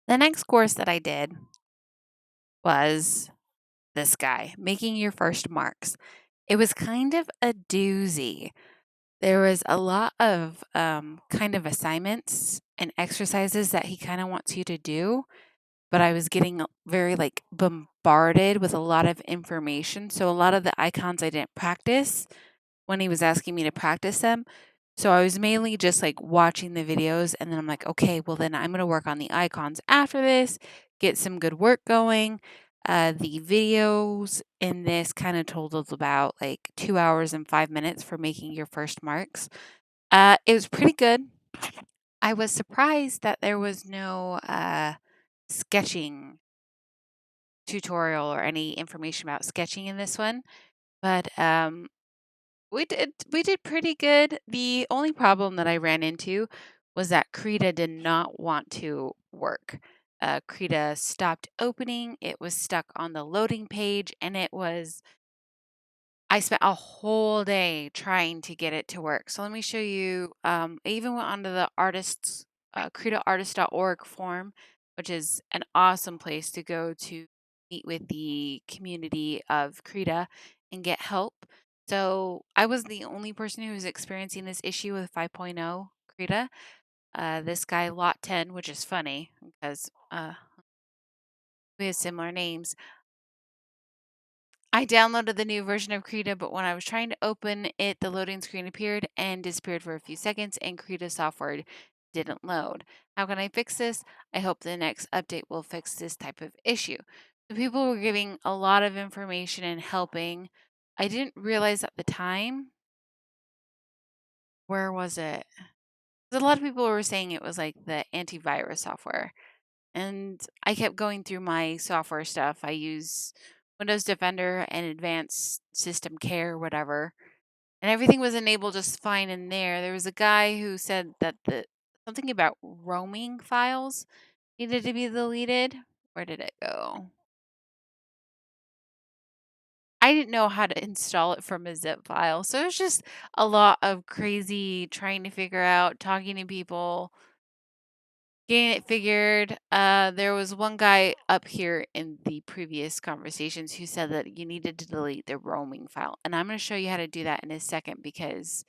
The next course that I did was this guy, Making Your First Marks. It was kind of a doozy. There was a lot of kind of assignments and exercises that he kind of wants you to do, but I was getting very like bombarded with a lot of information. So a lot of the icons I didn't practice when he was asking me to practice them. So I was mainly just like watching the videos and then I'm like, okay, well then I'm going to work on the icons after this, get some good work going. The videos in this kind of totaled about like 2 hours and 5 minutes for making your first marks. It was pretty good. I was surprised that there was no sketching tutorial or any information about sketching in this one, but we did pretty good. The only problem that I ran into was that Krita did not want to work. Krita stopped opening. It was stuck on the loading page, and I spent a whole day trying to get it to work. So let me show you. I even went onto the KritaArtist.org forum, which is an awesome place to go to meet with the community of Krita and get help. So I was the only person who was experiencing this issue with 5.0 Krita. This guy, Lot 10, which is funny because we have similar names. I downloaded the new version of Krita, but when I was trying to open it, the loading screen appeared and disappeared for a few seconds, and Krita software didn't load. How can I fix this? I hope the next update will fix this type of issue. So people were giving a lot of information and helping. I didn't realize at the time. Where was it? 'Cause a lot of people were saying it was like the antivirus software. And I kept going through my software stuff. I use Windows Defender and Advanced System Care, whatever. And everything was enabled just fine in there. There was a guy who said that the something about roaming files needed to be deleted. Where did it go? I didn't know how to install it from a zip file. So it was just a lot of crazy trying to figure out, talking to people, getting it figured. There was one guy up here in the previous conversations who said that you needed to delete the roaming file. And I'm going to show you how to do that in a second because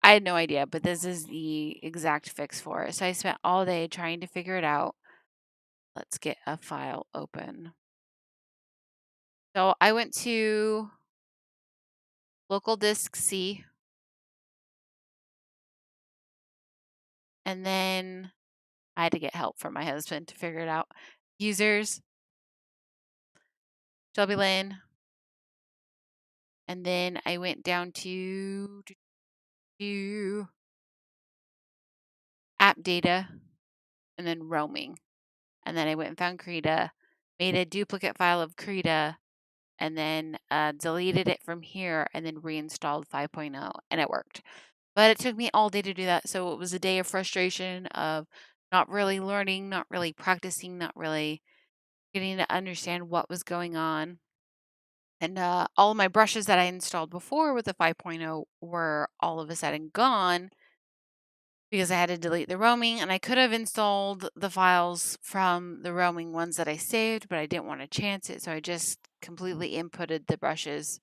I had no idea, but this is the exact fix for it. So I spent all day trying to figure it out. Let's get a file open. So I went to local disk C, and then I had to get help from my husband to figure it out. Users, Shelby Lane, and then I went down to app data and then roaming. And then I went and found Krita, made a duplicate file of Krita, and then deleted it from here and then reinstalled 5.0 and it worked. But it took me all day to do that. So it was a day of frustration of not really learning, not really practicing, not really getting to understand what was going on. And all of my brushes that I installed before with the 5.0 were all of a sudden gone because I had to delete the roaming, and I could have installed the files from the roaming ones that I saved, but I didn't want to chance it, so I just completely inputted the brushes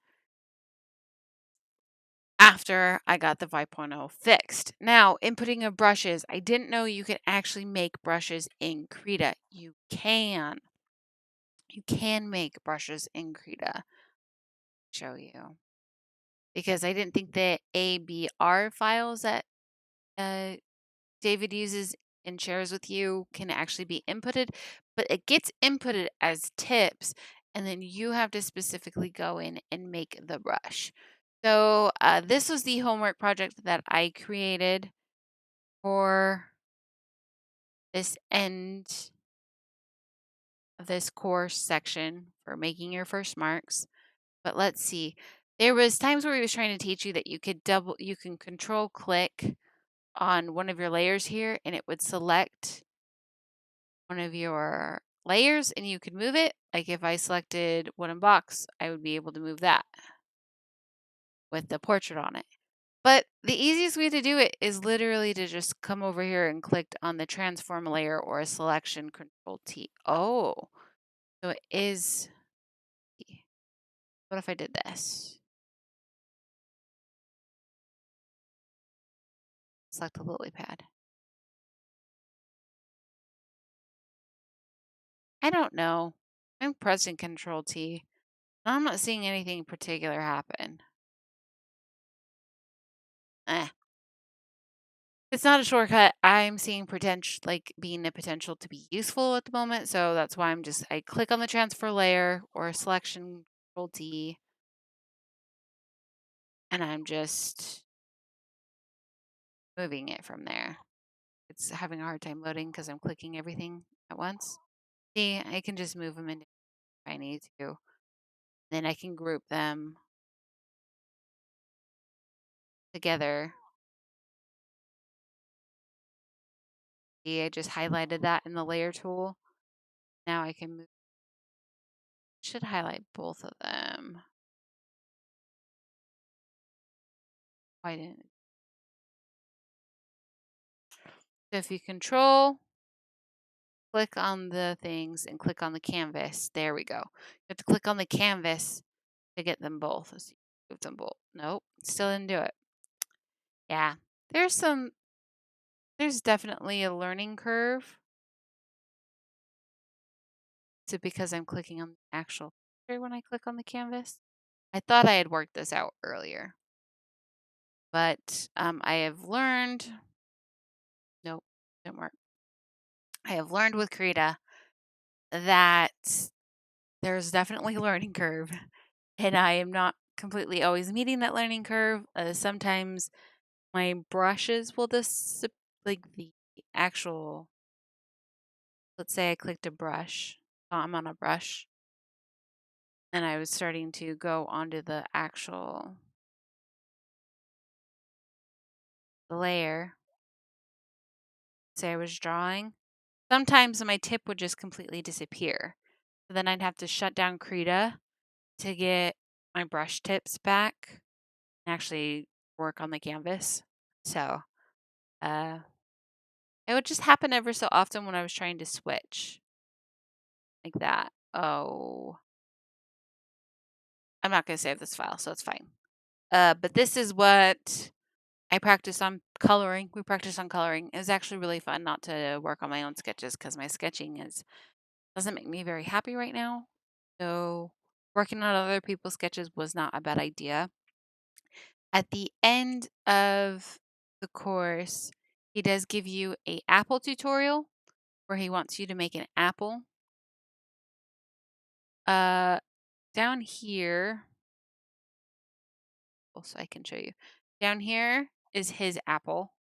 after I got the 5.0 fixed. Now, inputting of brushes, I didn't know you could actually make brushes in Krita. You can. You can make brushes in Krita. Show you. Because I didn't think the ABR files that uh, David uses and shares with you can actually be inputted, but it gets inputted as tips, and then you have to specifically go in and make the brush. So this was the homework project that I created for this end of this course section for making your first marks. But let's see. There was times where he was trying to teach you that you can control click on one of your layers here and it would select one of your layers and you could move it. Like if I selected wooden box, I would be able to move that with the portrait on it. But the easiest way to do it is literally to just come over here and click on the transform layer or selection control T. Oh, so it is. What if I did this? Select the lily pad. I don't know. I'm pressing control T. I'm not seeing anything particular happen. Eh. It's not a shortcut. I'm seeing potential, like being a potential to be useful at the moment. So that's why I click on the transfer layer or selection control T, and I'm just moving it from there. It's having a hard time loading because I'm clicking everything at once. See, I can just move them in if I need to. Then I can group them together. See, I just highlighted that in the layer tool. Now I can move. Should highlight both of them. Why didn't? So if you control, click on the things and click on the canvas. There we go. You have to click on the canvas to get them both. Let's see. Move them both. Nope, still didn't do it. Yeah, there's some. There's definitely a learning curve. Is it because I'm clicking on the actual picture when I click on the canvas? I thought I had worked this out earlier, but I have learned. Nope, didn't work. I have learned with Krita that there's definitely a learning curve, and I am not completely always meeting that learning curve. Sometimes my brushes will just like the actual. Let's say I clicked a brush. I'm on a brush, and I was starting to go onto the actual layer. Say I was drawing. Sometimes my tip would just completely disappear. So then I'd have to shut down Krita to get my brush tips back and actually work on the canvas. So uh, it would just happen ever so often when I was trying to switch like that. Oh, I'm not going to save this file, so it's fine. But this is what I practiced on coloring. We practiced on coloring. It was actually really fun not to work on my own sketches because my sketching doesn't make me very happy right now. So working on other people's sketches was not a bad idea. At the end of the course, he does give you a apple tutorial where he wants you to make an apple. Uh, down here, so I can show you. Down here is his apple.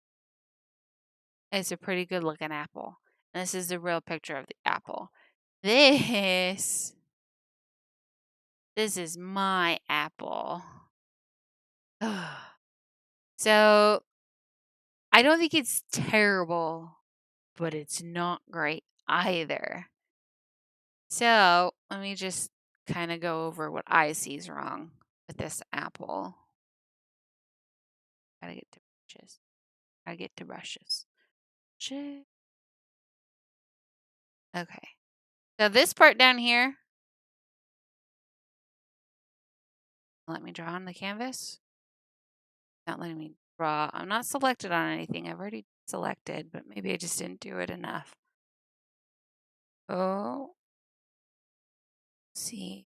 It's a pretty good looking apple. And this is the real picture of the apple. This is my apple. So I don't think it's terrible, but it's not great either. So let me just kind of go over what I see is wrong with this apple. Gotta get to brushes. Gotta get to brushes. Shit. Okay. So this part down here, let me draw on the canvas. Not letting me draw. I'm not selected on anything. I've already selected, but maybe I just didn't do it enough. Oh, let's see.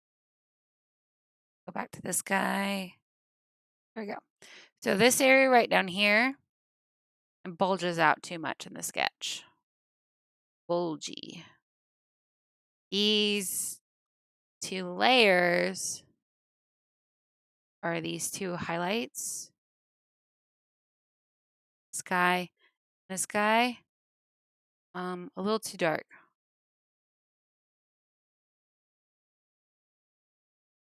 Go back to this guy. There we go. So this area right down here bulges out too much in the sketch. Bulgy. These two layers are these two highlights. Sky. This guy, a little too dark.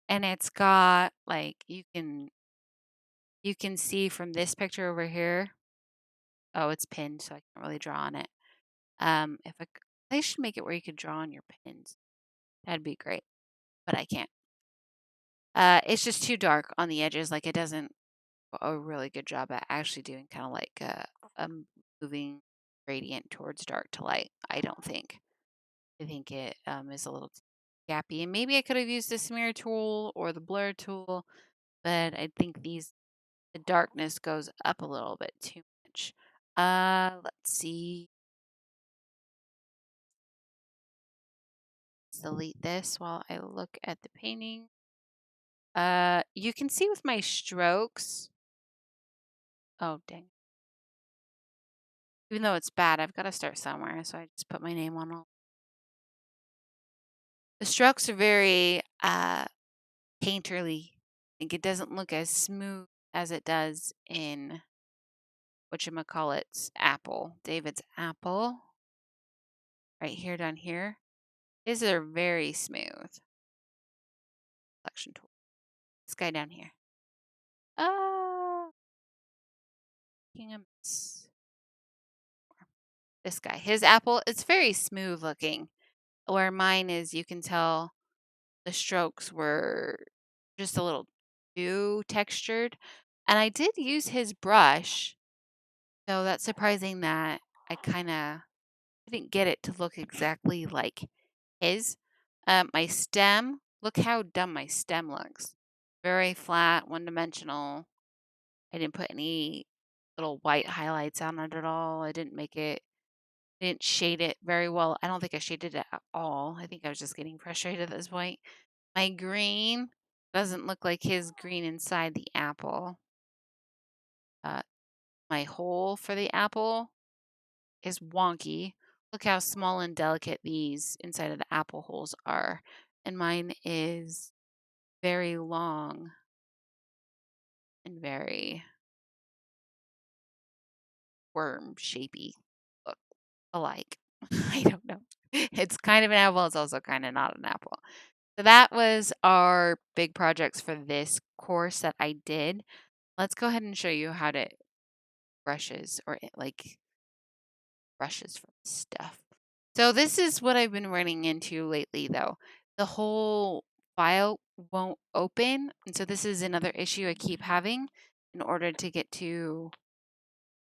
And it's got like you can see from this picture over here. Oh, it's pinned, so I can't really draw on it. If they should make it where you could draw on your pins. That'd be great, but I can't. It's just too dark on the edges. Like it doesn't. a really good job at actually doing kind of like a moving gradient towards dark to light. I don't think. I think it is a little gappy, and maybe I could have used the smear tool or the blur tool, but I think the darkness goes up a little bit too much. Let's see. Delete this while I look at the painting. You can see with my strokes. Oh, dang. Even though it's bad, I've got to start somewhere, so I just put my name on all. The strokes are very painterly. Like it doesn't look as smooth as it does in whatchamacallit's apple. David's apple. Right here down here. These are very smooth. Selection tool. This guy down here. Making a mess. This guy. His apple, it's very smooth looking. Where mine is, you can tell the strokes were just a little too textured. And I did use his brush, so that's surprising that I kind of didn't get it to look exactly like his. My stem, look how dumb my stem looks. Very flat, one-dimensional. I didn't put any little white highlights on it at all. I didn't shade it very well. I don't think I shaded it at all. I think I was just getting frustrated at this point. My green doesn't look like his green inside the apple. My hole for the apple is wonky. Look how small and delicate these inside of the apple holes are. And mine is very long and very worm shapey look alike. I don't know. It's kind of an apple. It's also kind of not an apple. So that was our big projects for this course that I did. Let's go ahead and show you how to brushes or like brushes from stuff. So this is what I've been running into lately though. The whole file won't open. And so this is another issue I keep having in order to get to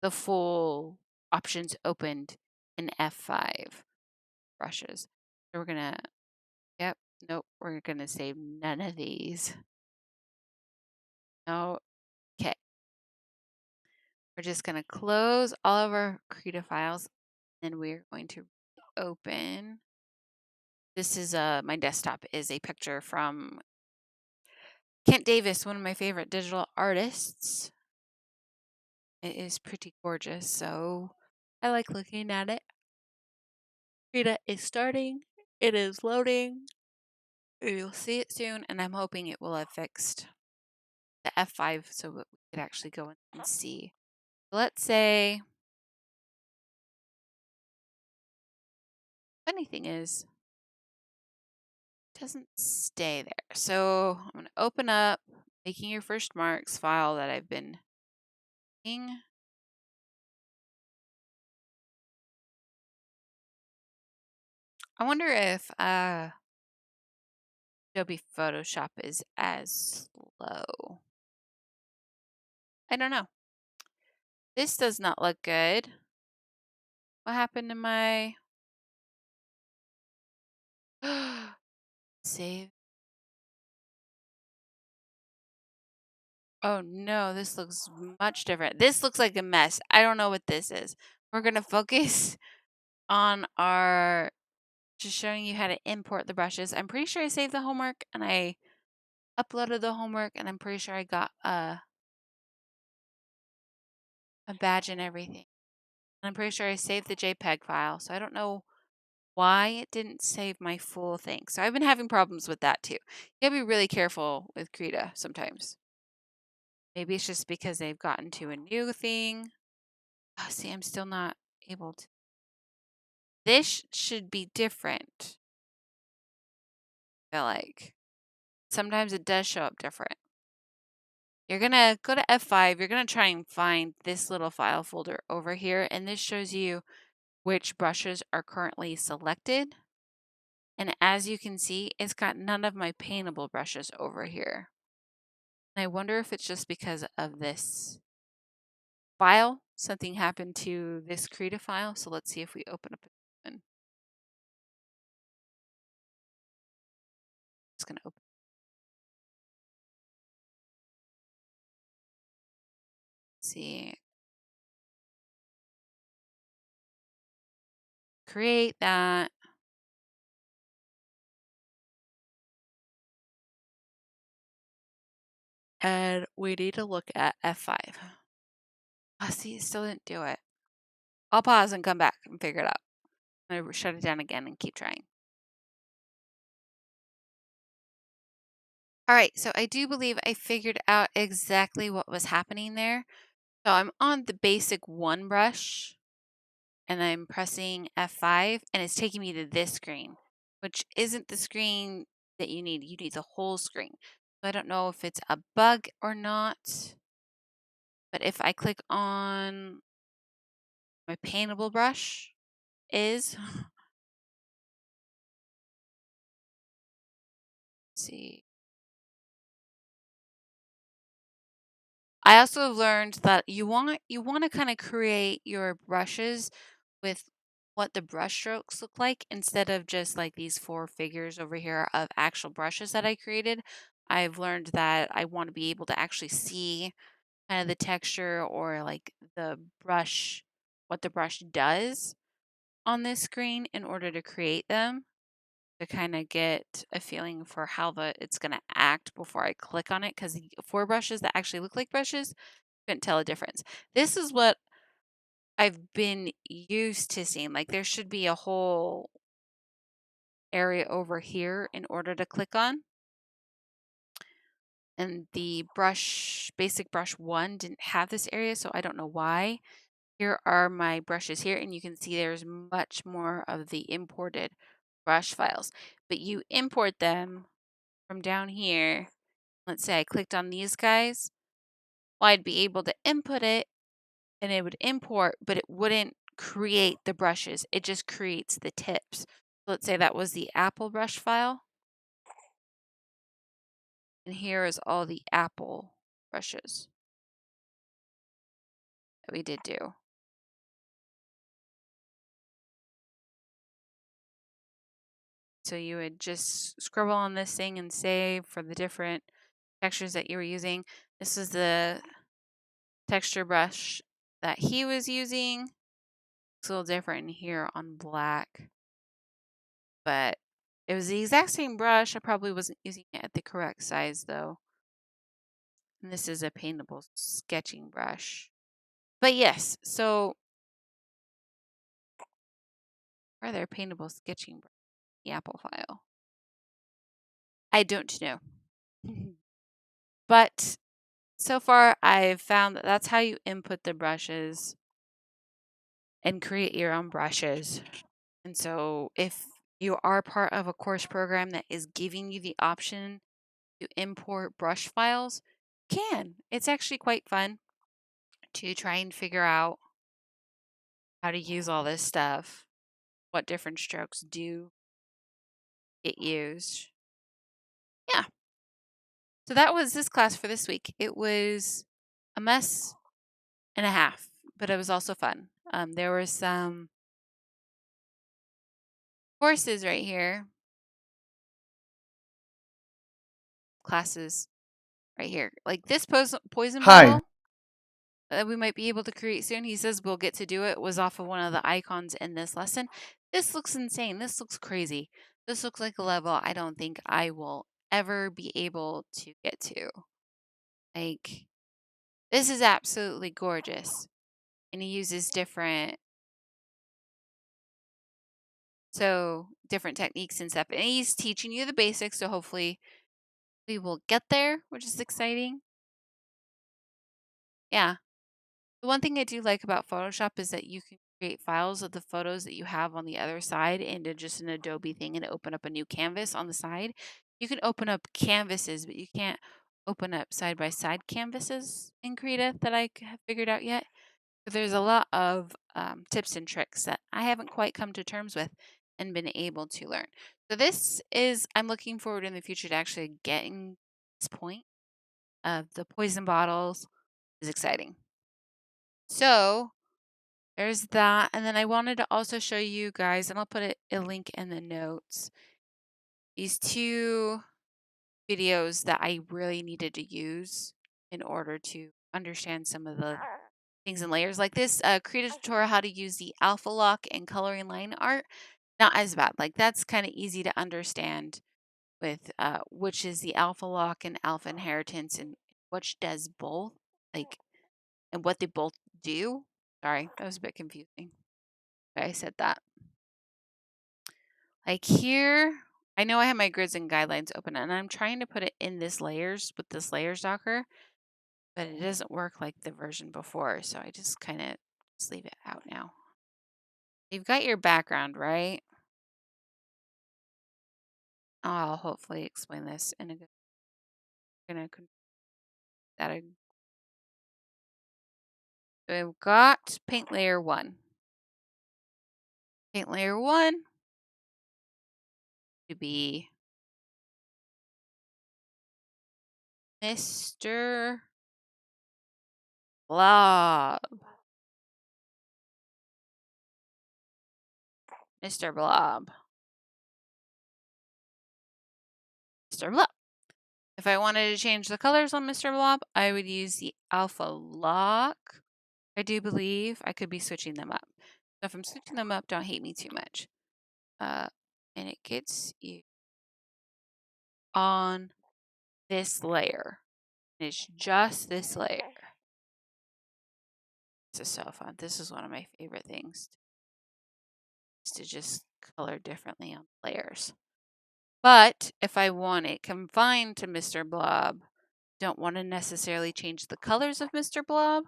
the full options opened in F5 brushes. So we're gonna, yep, nope, we're gonna save none of these. No, okay. We're just gonna close all of our Krita files and we're going to open. This is my desktop is a picture from Kent Davis, one of my favorite digital artists. It is pretty gorgeous, so I like looking at it. Krita is starting. It is loading. You'll see it soon, and I'm hoping it will have fixed the F5 so that we could actually go in and see. Let's say, funny thing is, it doesn't stay there. So I'm going to open up Making Your First Marks file that I've been making. I wonder if Adobe Photoshop is as slow. I don't know. This does not look good. What happened to my save? Oh no, this looks much different. This looks like a mess. I don't know what this is. We're going to focus on our just showing you how to import the brushes. I'm pretty sure I saved the homework and I uploaded the homework and I'm pretty sure I got a badge and everything. And I'm pretty sure I saved the JPEG file. So I don't know why it didn't save my full thing. So I've been having problems with that too. You gotta be really careful with Krita sometimes. Maybe it's just because they've gotten to a new thing. Oh, see, I'm still not able to. This should be different. I feel like sometimes it does show up different. You're going to go to F5. You're going to try and find this little file folder over here. And this shows you which brushes are currently selected. And as you can see, it's got none of my paintable brushes over here. I wonder if it's just because of this file. Something happened to this Krita file. So let's see if we open up a new one. It's going to open. Let's see. Create that. And we need to look at F5. Oh, see, it still didn't do it. I'll pause and come back and figure it out. I'm going to shut it down again and keep trying. All right, so I do believe I figured out exactly what was happening there. So I'm on the basic one brush and I'm pressing F5 and it's taking me to this screen, which isn't the screen that you need. You need the whole screen. So I don't know if it's a bug or not, but if I click on my paintable brush let's see. I also have learned that you want to kind of create your brushes with what the brush strokes look like instead of just like these four figures over here of actual brushes that I created. I've learned that I want to be able to actually see kind of the texture or like the brush, what the brush does on this screen in order to create them, to kind of get a feeling for how it's going to act before I click on it, because the four brushes that actually look like brushes couldn't tell a difference. This is what I've been used to seeing. Like there should be a whole area over here in order to click on. And the basic brush one didn't have this area, so I don't know why. Here are my brushes here, and you can see there's much more of the imported brush files. But you import them from down here. Let's say I clicked on these guys. Well, I'd be able to input it and it would import, but it wouldn't create the brushes. It just creates the tips. Let's say that was the Apple brush file. And here is all the Apple brushes that we did do. So you would just scribble on this thing and save for the different textures that you were using. This is the texture brush that he was using. It's a little different in here on black, but it was the exact same brush. I probably wasn't using it at the correct size though. And this is a paintable sketching brush. But yes, so are there paintable sketching brush in the Apple file? I don't know. But so far I've found that that's how you input the brushes and create your own brushes. And so if you are part of a course program that is giving you the option to import brush files, you can. It's actually quite fun to try and figure out how to use all this stuff, what different strokes do get used. Yeah. So that was this class for this week. It was a mess and a half, but it was also fun. There were some courses right here, classes right here, like this poison Hi. bottle that we might be able to create soon. He says we'll get to do it. Was off of one of the icons in this lesson. This looks insane. This looks crazy. This looks like a level I don't think I will ever be able to get to. Like, this is absolutely gorgeous. And he uses different techniques and stuff. And he's teaching you the basics, so hopefully we will get there, which is exciting. Yeah. The one thing I do like about Photoshop is that you can create files of the photos that you have on the other side into just an Adobe thing and open up a new canvas on the side. You can open up canvases, but you can't open up side-by-side canvases in Krita that I have figured out yet. But there's a lot of tips and tricks that I haven't quite come to terms with and been able to learn. So I'm looking forward in the future to actually getting this point of the poison bottles is exciting. So there's that. And then I wanted to also show you guys, and I'll put a link in the notes, these two videos that I really needed to use in order to understand some of the things and layers like this. Create a tutorial how to use the alpha lock and coloring line art. Not as bad. Like that's kind of easy to understand with which is the alpha lock and alpha inheritance and which does both, like, and what they both do. Sorry, that was a bit confusing. I said that. Like here, I know I have my grids and guidelines open and I'm trying to put it in this layers with this layers docker, but it doesn't work like the version before. So I just kind of just leave it out now. You've got your background, right? I'll hopefully explain this in a good, so we've got paint layer 1. Paint layer 1 to be Mr. Blob. Mr. Blob. Mr. Blob. If I wanted to change the colors on Mr. Blob, I would use the alpha lock. I do believe I could be switching them up. So if I'm switching them up, don't hate me too much. And it gets you on this layer. It's just this layer. This is so fun. This is one of my favorite things, is to just color differently on layers. But if I want it confined to Mr. Blob, don't want to necessarily change the colors of Mr. Blob,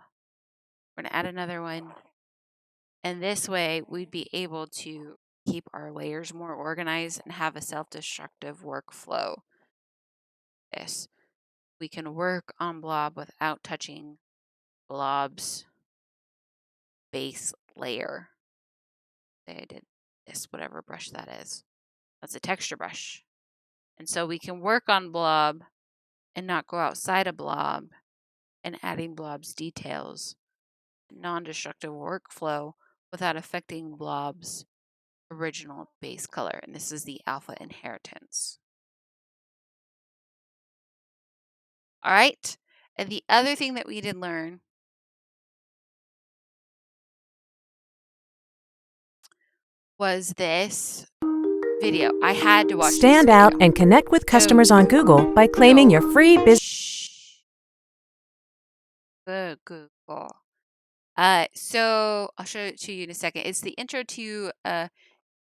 we're going to add another one. And this way we'd be able to keep our layers more organized and have a self-destructive workflow. This. We can work on Blob without touching Blob's base layer. Say I did this, whatever brush that is. That's a texture brush. And so we can work on Blob and not go outside of Blob and adding Blob's details, non-destructive workflow without affecting Blob's original base color. And this is the alpha inheritance. All right. And the other thing that we did learn was this video. I had to watch Stand this out video. and connect with customers on Google by claiming your free business. Good Google. So I'll show it to you in a second. It's the intro to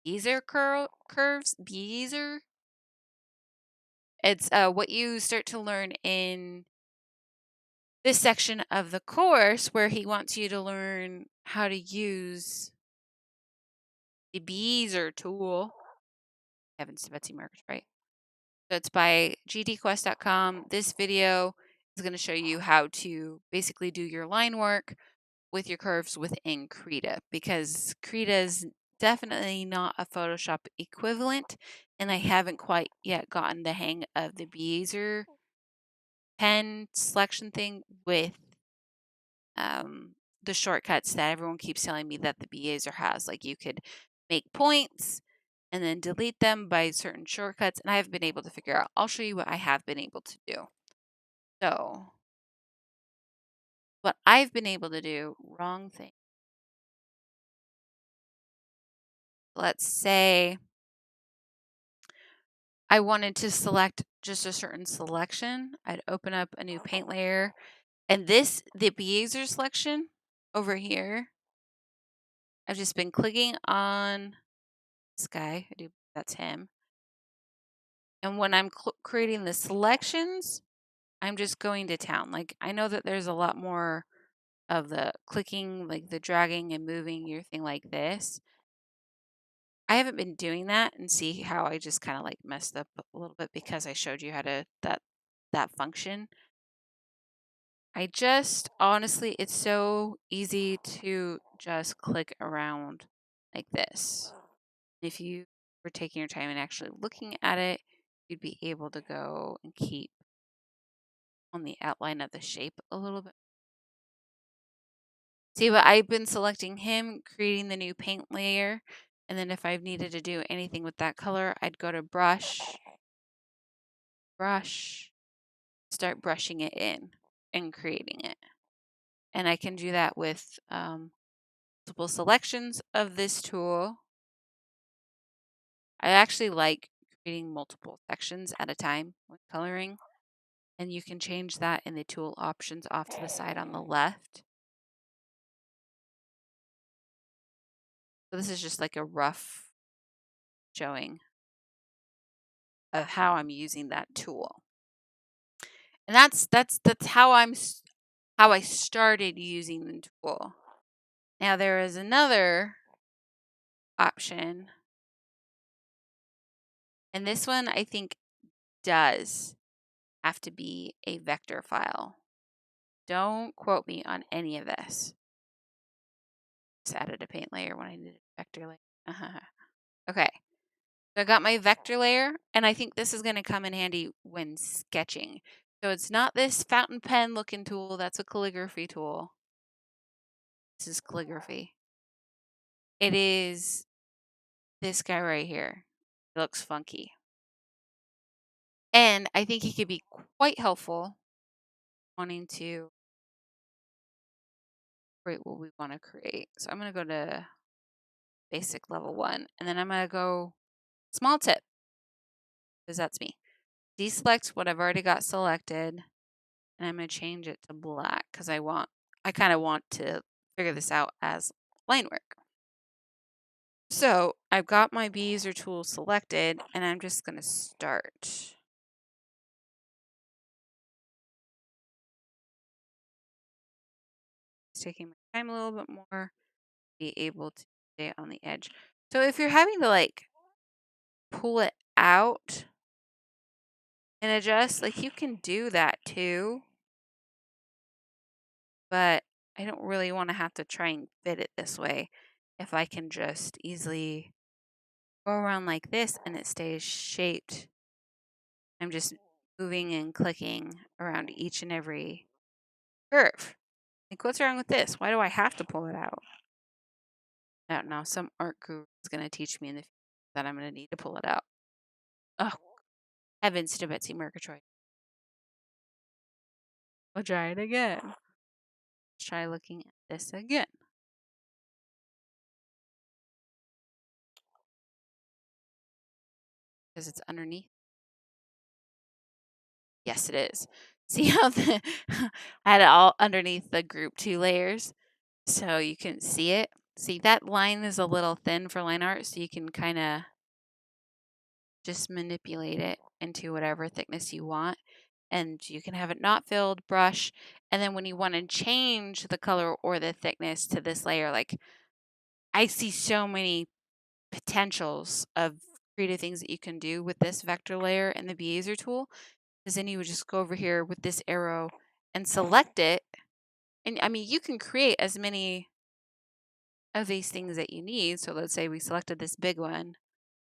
Bezier curves. Bezier. It's what you start to learn in this section of the course where he wants you to learn how to use the Bezier tool. Heavens, Betsy markers, right? So it's by gdquest.com. This video is going to show you how to basically do your line work with your curves within Krita, because Krita is definitely not a Photoshop equivalent, and I haven't quite yet gotten the hang of the Bezier pen selection thing with the shortcuts that everyone keeps telling me that the Bezier has. Like you could make points and then delete them by certain shortcuts, and I haven't been able to figure out. I'll show you what I have been able to do. So, what I've been able to do, wrong thing. Let's say I wanted to select just a certain selection. I'd open up a new paint layer, and the Bezier selection over here, I've just been clicking on this guy. That's him. And when I'm creating the selections, I'm just going to town. Like I know that there's a lot more of the clicking, like the dragging and moving your thing like this. I haven't been doing that, and see how I just kind of like messed up a little bit because I showed you how to that function. I just honestly, it's so easy to just click around like this. If you were taking your time and actually looking at it, you'd be able to go and keep on the outline of the shape a little bit. See, but I've been selecting him, creating the new paint layer, and then if I needed to do anything with that color, I'd go to brush, brush, start brushing it in and creating it. And I can do that with multiple selections of this tool. I actually like creating multiple sections at a time with coloring, and you can change that in the tool options off to the side on the left. So this is just like a rough showing of how I'm using that tool. And that's how how I started using the tool. Now there is another option, and this one I think does have to be a vector file. Don't quote me on any of this. Just added a paint layer when I needed a vector layer. Okay, so I got my vector layer, and I think this is going to come in handy when sketching. So it's not this fountain pen looking tool, that's a calligraphy tool. This is calligraphy. It is this guy right here. It looks funky. And I think he could be quite helpful wanting to create what we want to create. So I'm going to go to basic level 1, and then I'm going to go small tip, because that's me. Deselect what I've already got selected, and I'm going to change it to black because I kind of want to figure this out as line work. So I've got my bezier tool selected, and I'm just going to start. It's taking my time a little bit more to be able to stay on the edge. So if you're having to like pull it out and adjust, like you can do that too. But I don't really want to have to try and fit it this way if I can just easily go around like this and it stays shaped. I'm just moving and clicking around each and every curve. Like, what's wrong with this? Why do I have to pull it out? I don't know. Some art guru is going to teach me in the future that I'm going to need to pull it out. Oh, heavens to Betsy Murgatroyd. I'll try it again. Let's try looking at this again. Because it's underneath. Yes, it is. See how I had it all underneath the group 2 layers, so you can see it. See, that line is a little thin for line art, so you can kind of just manipulate it into whatever thickness you want. And you can have it not filled, brush, and then when you want to change the color or the thickness to this layer, like I see so many potentials of creative things that you can do with this vector layer and the bezier tool. Because then you would just go over here with this arrow and select it. And I mean, you can create as many of these things that you need. So let's say we selected this big one.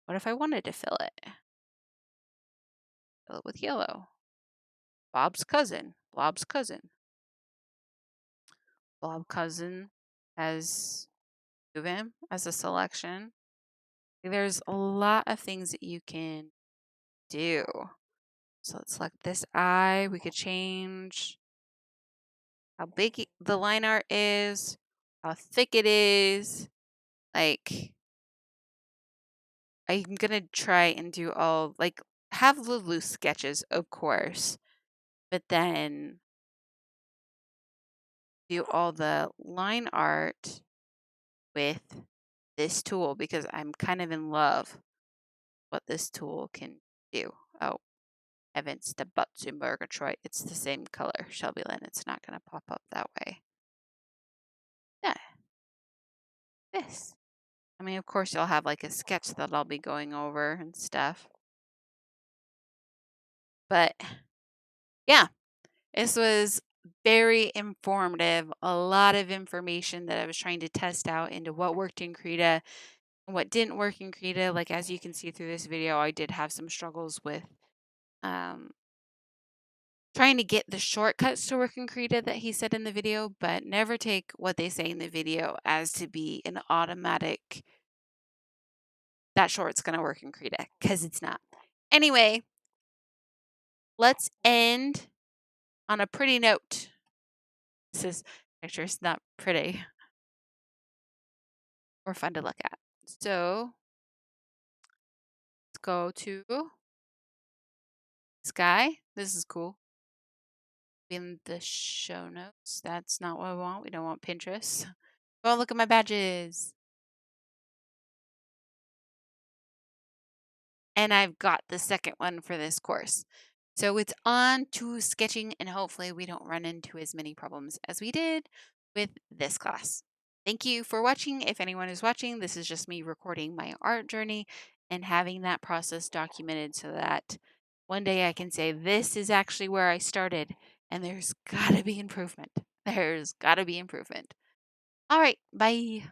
What if I wanted to fill it? Fill it with yellow. Bob's cousin. Blob's cousin. Blob cousin has move him as a selection. There's a lot of things that you can do. So let's select this eye. We could change how big the line art is, how thick it is. Like, I'm gonna try and do all, like, have the loose sketches, of course, but then do all the line art with this tool because I'm kind of in love what this tool can do. Oh, heavens, the Butzenberg Detroit. It's the same color, Shelby Lynn. It's not gonna pop up that way. Yeah, this. I mean, of course, you'll have like a sketch that I'll be going over and stuff. But yeah, this was very informative. A lot of information that I was trying to test out into what worked in Krita and what didn't work in Krita. Like, as you can see through this video, I did have some struggles with trying to get the shortcuts to work in Krita that he said in the video, but never take what they say in the video as to be an automatic that short's going to work in Krita, because it's not. Anyway, let's end on a pretty note. This picture is not pretty or fun to look at. So let's go to sky. This is cool. In the show notes. That's not what we want. We don't want Pinterest. Oh, look at my badges. And I've got the second one for this course. So it's on to sketching, and hopefully we don't run into as many problems as we did with this class. Thank you for watching. If anyone is watching, this is just me recording my art journey and having that process documented so that one day I can say, this is actually where I started, and there's got to be improvement. There's got to be improvement. All right, bye.